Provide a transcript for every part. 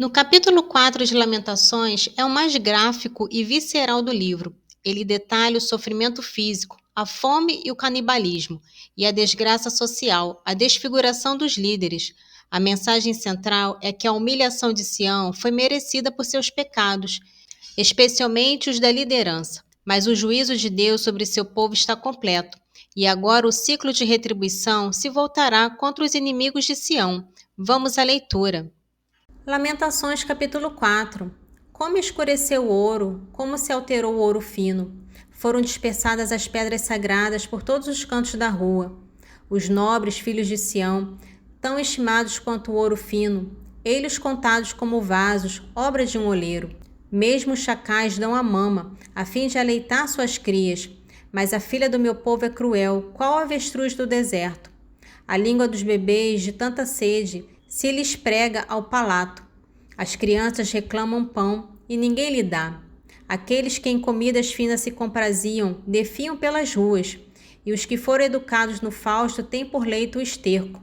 No capítulo 4 de Lamentações é o mais gráfico e visceral do livro. Ele detalha o sofrimento físico, a fome e o canibalismo, e a desgraça social, a desfiguração dos líderes. A mensagem central é que a humilhação de Sião foi merecida por seus pecados, especialmente os da liderança. Mas o juízo de Deus sobre seu povo está completo, e agora o ciclo de retribuição se voltará contra os inimigos de Sião. Vamos à leitura. Lamentações capítulo 4. Como escureceu o ouro, como se alterou o ouro fino. Foram dispersadas as pedras sagradas por todos os cantos da rua. Os nobres filhos de Sião, tão estimados quanto o ouro fino, eles contados como vasos, obra de um oleiro. Mesmo os chacais dão a mama, a fim de aleitar suas crias. Mas a filha do meu povo é cruel, qual a avestruz do deserto. A língua dos bebês, de tanta sede, se lhes prega ao palato. As crianças reclamam pão e ninguém lhe dá. Aqueles que em comidas finas se compraziam, defiam pelas ruas, e os que foram educados no fausto têm por leito o esterco.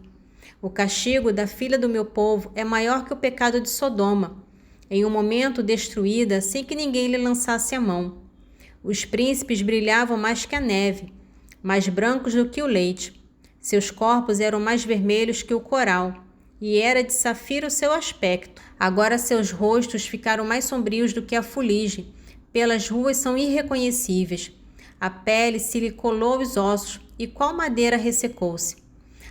O castigo da filha do meu povo é maior que o pecado de Sodoma, em um momento destruída sem que ninguém lhe lançasse a mão. Os príncipes brilhavam mais que a neve, mais brancos do que o leite. Seus corpos eram mais vermelhos que o coral, e era de safira o seu aspecto. Agora seus rostos ficaram mais sombrios do que a fuligem. Pelas ruas são irreconhecíveis. A pele se lhe colou aos ossos, e qual madeira ressecou-se.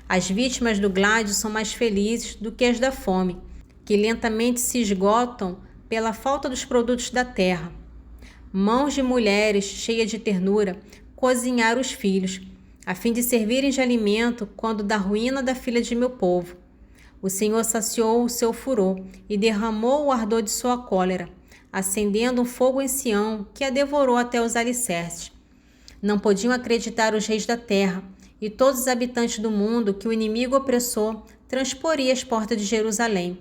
As vítimas do gládio são mais felizes do que as da fome, que lentamente se esgotam pela falta dos produtos da terra. Mãos de mulheres, cheias de ternura, cozinharam os filhos, a fim de servirem de alimento quando da ruína da filha de meu povo. O Senhor saciou o seu furor e derramou o ardor de sua cólera, acendendo um fogo em Sião que a devorou até os alicerces. Não podiam acreditar os reis da terra e todos os habitantes do mundo que o inimigo opressor transporia as portas de Jerusalém.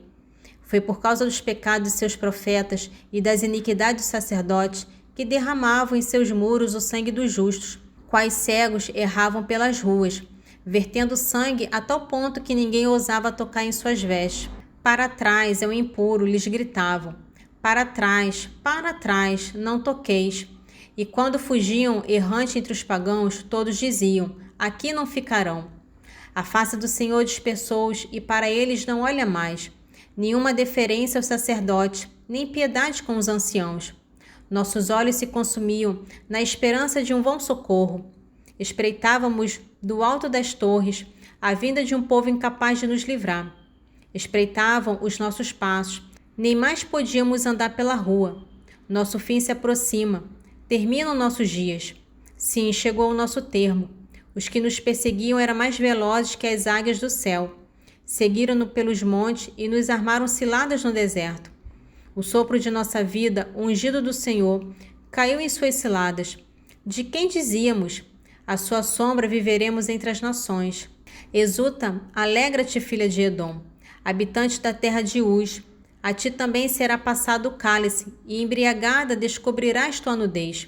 Foi por causa dos pecados de seus profetas e das iniquidades dos sacerdotes que derramavam em seus muros o sangue dos justos, quais cegos erravam pelas ruas, vertendo sangue a tal ponto que ninguém ousava tocar em suas vestes. Para trás, é o impuro, lhes gritavam. Para trás, não toqueis. E quando fugiam errante entre os pagãos, todos diziam, aqui não ficarão. A face do Senhor dispersou-os e para eles não olha mais. Nenhuma deferência aos sacerdotes, nem piedade com os anciãos. Nossos olhos se consumiam na esperança de um vão socorro. Espreitávamos do alto das torres a vinda de um povo incapaz de nos livrar. Espreitavam os nossos passos, nem mais podíamos andar pela rua. Nosso fim se aproxima, terminam nossos dias. Sim, chegou o nosso termo. Os que nos perseguiam eram mais velozes que as águias do céu. Seguiram-nos pelos montes e nos armaram ciladas no deserto. O sopro de nossa vida, o ungido do Senhor, caiu em suas ciladas. De quem dizíamos? À sua sombra viveremos entre as nações. Exulta, alegra-te, filha de Edom, habitante da terra de Uz. A ti também será passado o cálice, e embriagada descobrirás tua nudez.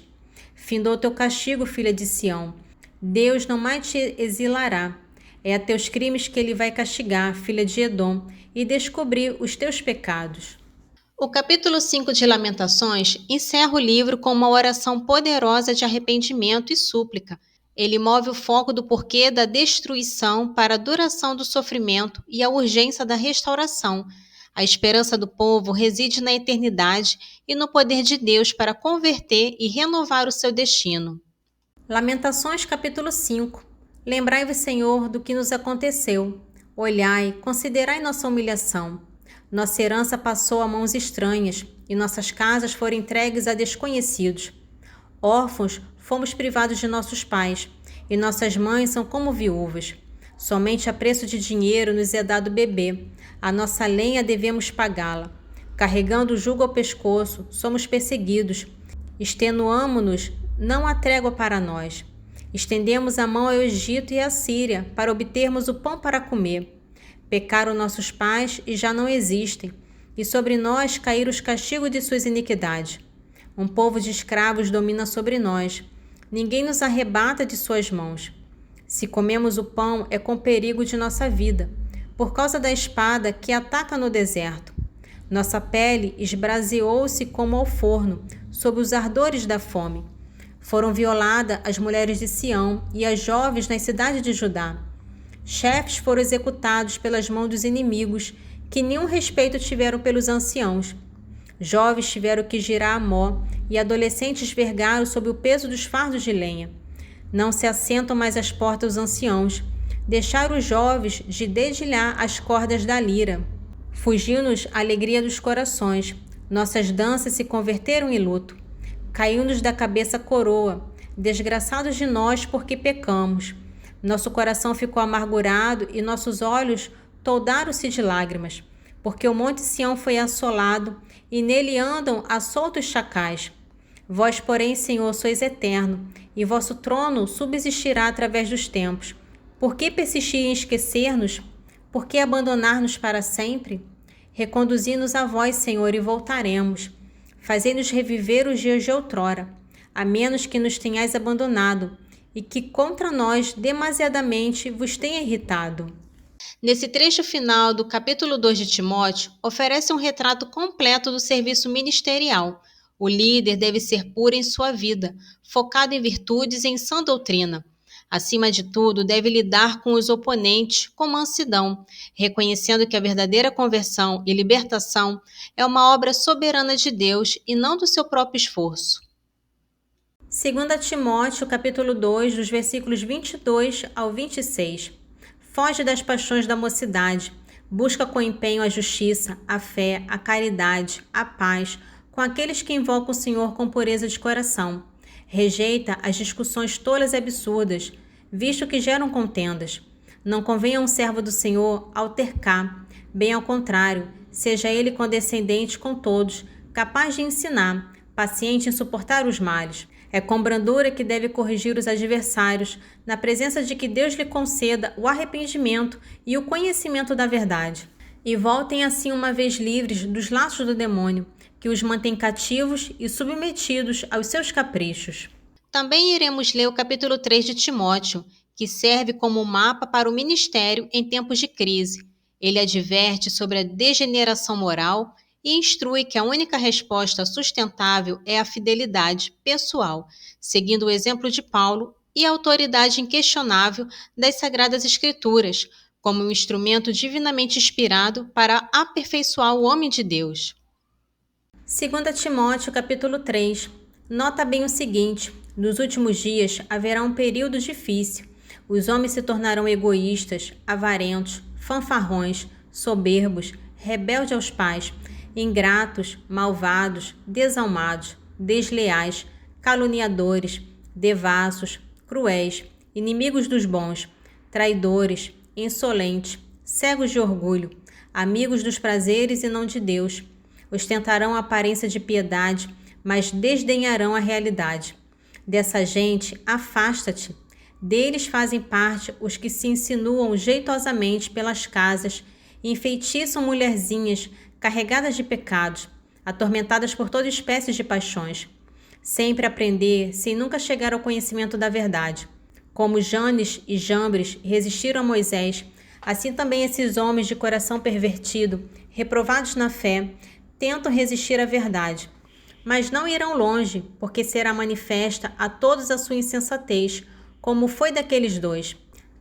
Findou teu castigo, filha de Sião. Deus não mais te exilará. É a teus crimes que ele vai castigar, filha de Edom, e descobrir os teus pecados. O capítulo 5 de Lamentações encerra o livro com uma oração poderosa de arrependimento e súplica. Ele move o foco do porquê da destruição para a duração do sofrimento e a urgência da restauração. A esperança do povo reside na eternidade e no poder de Deus para converter e renovar o seu destino. Lamentações capítulo 5. Lembrai-vos, Senhor, do que nos aconteceu. Olhai, considerai nossa humilhação. Nossa herança passou a mãos estranhas e nossas casas foram entregues a desconhecidos. Órfãos, fomos privados de nossos pais, e nossas mães são como viúvas. Somente a preço de dinheiro nos é dado beber. A nossa lenha devemos pagá-la. Carregando o jugo ao pescoço, somos perseguidos. Extenuamo-nos, não há trégua para nós. Estendemos a mão ao Egito e à Síria para obtermos o pão para comer. Pecaram nossos pais e já não existem, e sobre nós caíram os castigos de suas iniquidades. Um povo de escravos domina sobre nós. Ninguém nos arrebata de suas mãos. Se comemos o pão, é com perigo de nossa vida, por causa da espada que ataca no deserto. Nossa pele esbraseou-se como ao forno, sob os ardores da fome. Foram violadas as mulheres de Sião e as jovens nas cidades de Judá. Chefes foram executados pelas mãos dos inimigos, que nenhum respeito tiveram pelos anciãos. Jovens tiveram que girar a mó, e adolescentes vergaram sob o peso dos fardos de lenha. Não se assentam mais às portas os anciãos. Deixaram os jovens de dedilhar as cordas da lira. Fugiu-nos a alegria dos corações. Nossas danças se converteram em luto. Caiu-nos da cabeça a coroa. Desgraçados de nós, porque pecamos. Nosso coração ficou amargurado e nossos olhos toldaram-se de lágrimas, porque o monte Sião foi assolado e nele andam a soltos chacais. Vós, porém, Senhor, sois eterno, e vosso trono subsistirá através dos tempos. Por que persistir em esquecer-nos? Por que abandonar-nos para sempre? Reconduzi-nos a vós, Senhor, e voltaremos. Fazei-nos reviver os dias de outrora, a menos que nos tenhais abandonado, e que contra nós demasiadamente vos tenha irritado. Nesse trecho final do capítulo 2 de Timóteo, oferece um retrato completo do serviço ministerial. O líder deve ser puro em sua vida, focado em virtudes e em sã doutrina. Acima de tudo, deve lidar com os oponentes com mansidão, reconhecendo que a verdadeira conversão e libertação é uma obra soberana de Deus e não do seu próprio esforço. 2 Timóteo, capítulo 2, dos versículos 22 ao 26. Foge das paixões da mocidade, busca com empenho a justiça, a fé, a caridade, a paz, com aqueles que invocam o Senhor com pureza de coração. Rejeita as discussões tolas e absurdas, visto que geram contendas. Não convém a um servo do Senhor altercar, bem ao contrário, seja ele condescendente com todos, capaz de ensinar, paciente em suportar os males. É com brandura que deve corrigir os adversários, na presença de que Deus lhe conceda o arrependimento e o conhecimento da verdade. E voltem assim uma vez livres dos laços do demônio, que os mantém cativos e submetidos aos seus caprichos. Também iremos ler o capítulo 3 de Timóteo, que serve como mapa para o ministério em tempos de crise. Ele adverte sobre a degeneração moral e instrui que a única resposta sustentável é a fidelidade pessoal, seguindo o exemplo de Paulo e a autoridade inquestionável das Sagradas Escrituras, como um instrumento divinamente inspirado para aperfeiçoar o homem de Deus. 2 Timóteo, capítulo 3. Nota bem o seguinte: nos últimos dias haverá um período difícil. Os homens se tornarão egoístas, avarentos, fanfarrões, soberbos, rebeldes aos pais, ingratos, malvados, desalmados, desleais, caluniadores, devassos, cruéis, inimigos dos bons, traidores, insolentes, cegos de orgulho, amigos dos prazeres e não de Deus. Ostentarão a aparência de piedade, mas desdenharão a realidade. Dessa gente, afasta-te. Deles fazem parte os que se insinuam jeitosamente pelas casas e enfeitiçam mulherzinhas carregadas de pecados, atormentadas por toda espécie de paixões. Sempre aprender, sem nunca chegar ao conhecimento da verdade. Como Janes e Jambres resistiram a Moisés, assim também esses homens de coração pervertido, reprovados na fé, tentam resistir à verdade. Mas não irão longe, porque será manifesta a todos a sua insensatez, como foi daqueles dois.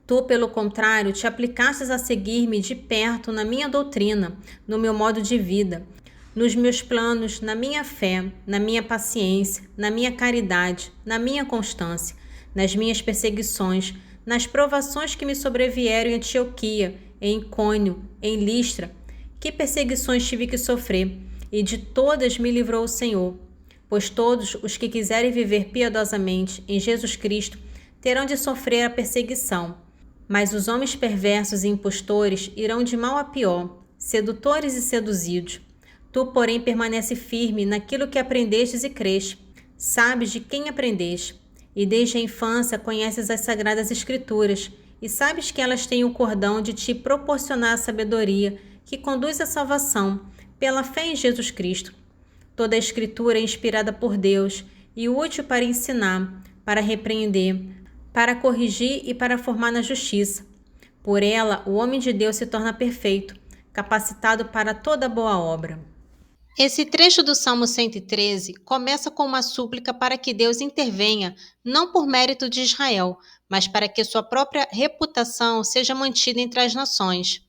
Tu, pelo contrário, te aplicastes a seguir-me de perto na minha doutrina, no meu modo de vida, nos meus planos, na minha fé, na minha paciência, na minha caridade, na minha constância, nas minhas perseguições, nas provações que me sobrevieram em Antioquia, em Icônio, em Listra. Que perseguições tive que sofrer, e de todas me livrou o Senhor. Pois todos os que quiserem viver piedosamente em Jesus Cristo terão de sofrer a perseguição. Mas os homens perversos e impostores irão de mal a pior, sedutores e seduzidos. Tu, porém, permanece firme naquilo que aprendestes e creste. Sabes de quem aprendeste, e desde a infância conheces as Sagradas Escrituras, e sabes que elas têm o cordão de te proporcionar a sabedoria que conduz à salvação, pela fé em Jesus Cristo. Toda a Escritura é inspirada por Deus e útil para ensinar, para repreender, para corrigir e para formar na justiça. Por ela, o homem de Deus se torna perfeito, capacitado para toda boa obra. Esse trecho do Salmo 113 começa com uma súplica para que Deus intervenha, não por mérito de Israel, mas para que sua própria reputação seja mantida entre as nações.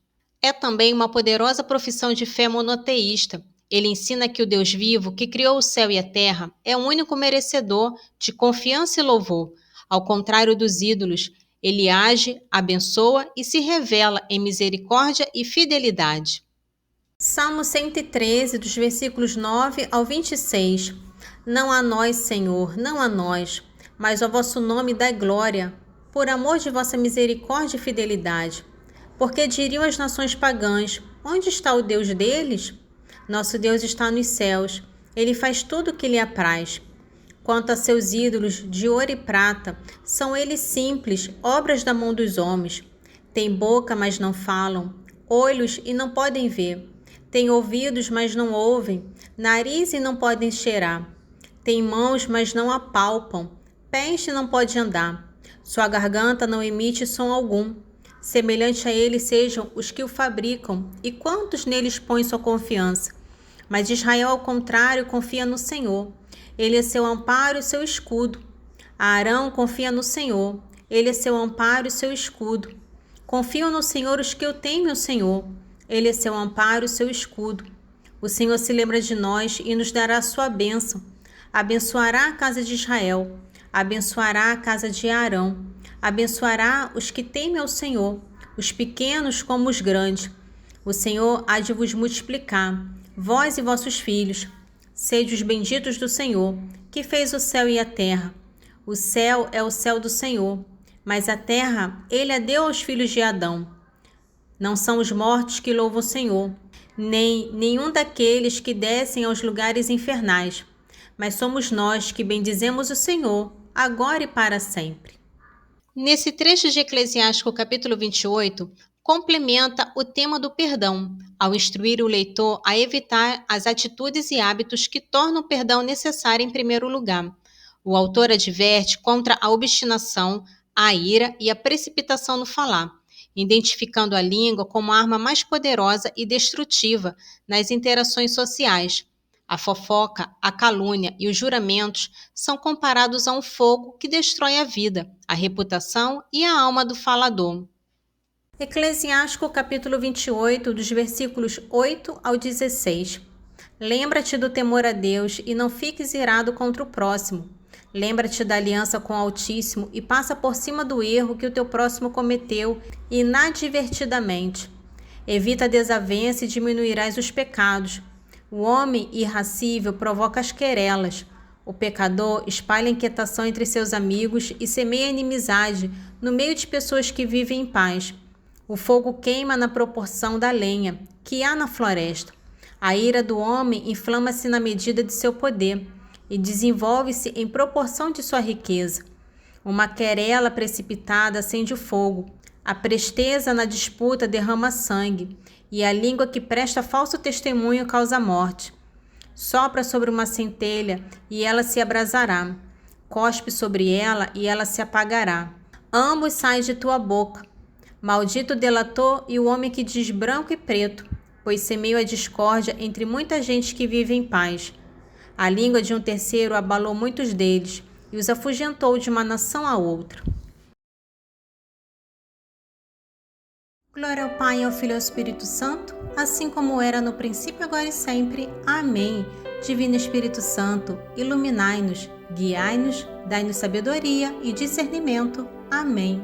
É também uma poderosa profissão de fé monoteísta. Ele ensina que o Deus vivo, que criou o céu e a terra, é o único merecedor de confiança e louvor. Ao contrário dos ídolos, ele age, abençoa e se revela em misericórdia e fidelidade. Salmo 113, dos versículos 9 ao 26. Não a nós, Senhor, não a nós, mas ao vosso nome dai glória, por amor de vossa misericórdia e fidelidade. Porque diriam as nações pagãs: onde está o Deus deles? Nosso Deus está nos céus, ele faz tudo o que lhe apraz. Quanto a seus ídolos de ouro e prata, são eles simples, obras da mão dos homens. Têm boca, mas não falam, olhos e não podem ver. Têm ouvidos, mas não ouvem, nariz e não podem cheirar. Têm mãos, mas não apalpam, pés e não podem andar. Sua garganta não emite som algum. Semelhante a ele sejam os que o fabricam, e quantos neles põem sua confiança. Mas Israel, ao contrário, confia no Senhor. Ele é seu amparo e seu escudo. Arão confia no Senhor. Ele é seu amparo e seu escudo. Confiam no Senhor os que o temem o Senhor. Ele é seu amparo e seu escudo. O Senhor se lembra de nós e nos dará a sua bênção. Abençoará a casa de Israel. Abençoará a casa de Arão. Abençoará os que temem ao Senhor, os pequenos como os grandes. O Senhor há de vos multiplicar, vós e vossos filhos. Sede os benditos do Senhor, que fez o céu e a terra. O céu é o céu do Senhor, mas a terra ele a deu aos filhos de Adão. Não são os mortos que louvam o Senhor, nem nenhum daqueles que descem aos lugares infernais, mas somos nós que bendizemos o Senhor, agora e para sempre. Nesse trecho de Eclesiástico capítulo 28, complementa o tema do perdão, ao instruir o leitor a evitar as atitudes e hábitos que tornam o perdão necessário em primeiro lugar. O autor adverte contra a obstinação, a ira e a precipitação no falar, identificando a língua como a arma mais poderosa e destrutiva nas interações sociais. A fofoca, a calúnia e os juramentos são comparados a um fogo que destrói a vida, a reputação e a alma do falador. Eclesiástico capítulo 28, dos versículos 8 ao 16. Lembra-te do temor a Deus e não fiques irado contra o próximo. Lembra-te da aliança com o Altíssimo e passa por cima do erro que o teu próximo cometeu inadvertidamente. Evita a desavença e diminuirás os pecados. O homem irracível provoca as querelas. O pecador espalha inquietação entre seus amigos e semeia inimizade no meio de pessoas que vivem em paz. O fogo queima na proporção da lenha que há na floresta. A ira do homem inflama-se na medida de seu poder e desenvolve-se em proporção de sua riqueza. Uma querela precipitada acende o fogo. A presteza na disputa derrama sangue, e a língua que presta falso testemunho causa morte. Sopra sobre uma centelha, e ela se abrasará. Cospe sobre ela, e ela se apagará. Ambos saem de tua boca. Maldito o delator e o homem que diz branco e preto, pois semeia a discórdia entre muita gente que vive em paz. A língua de um terceiro abalou muitos deles, e os afugentou de uma nação a outra. Glória ao Pai, ao Filho e ao Espírito Santo, assim como era no princípio, agora e sempre. Amém. Divino Espírito Santo, iluminai-nos, guiai-nos, dai-nos sabedoria e discernimento. Amém.